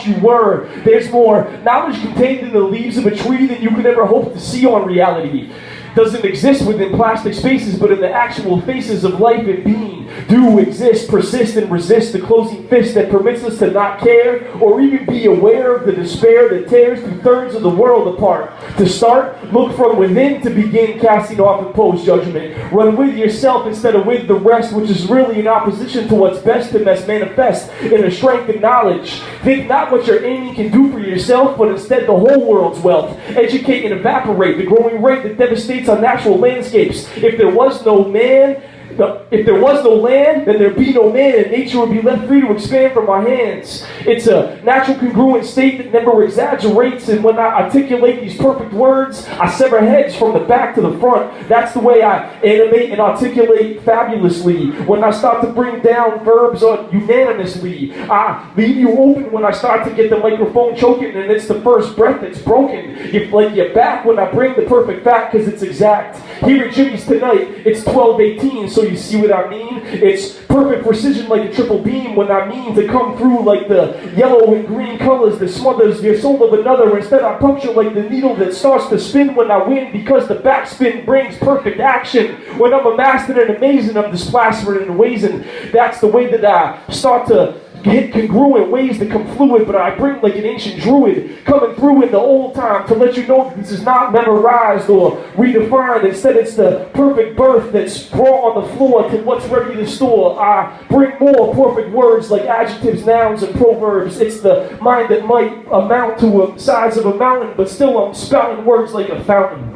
you were. There's more knowledge contained in the leaves of a tree than you could ever hope to see on reality. Doesn't exist within plastic spaces, but in the actual faces of life and being do exist, persist, and resist the closing fist that permits us to not care or even be aware of the despair that tears 2/3 of the world apart. To start, look from within to begin casting off imposed judgment. Run with yourself instead of with the rest, which is really in opposition to what's best to manifest in a strength and knowledge. Think not what you're aiming can do for yourself, but instead the whole world's wealth. Educate and evaporate the growing rate that devastates our natural landscapes. If there was no land, then there'd be no man, and nature would be left free to expand from our hands. It's a natural congruent state that never exaggerates, and when I articulate these perfect words, I sever heads from the back to the front. That's the way I animate and articulate fabulously. When I start to bring down verbs unanimously, I leave you open when I start to get the microphone choking, and it's the first breath that's broken. You're back when I bring the perfect fact, because it's exact. Here at Jimmy's tonight, it's 12:18, so you see what I mean? It's perfect precision like a triple beam when I mean to come through like the yellow and green colors that smothers your soul of another. Instead I puncture like the needle that starts to spin when I win, because the backspin brings perfect action. When I'm a master and amazing, I'm this plasmid and ways, and that's the way that I start to hit congruent ways to come fluid, but I bring like an ancient druid coming through in the old time to let you know that this is not memorized or redefined. Instead, it's the perfect birth that's brought on the floor to what's ready to store. I bring more perfect words like adjectives, nouns, and proverbs. It's the mind that might amount to a size of a mountain, but still I'm spouting words like a fountain.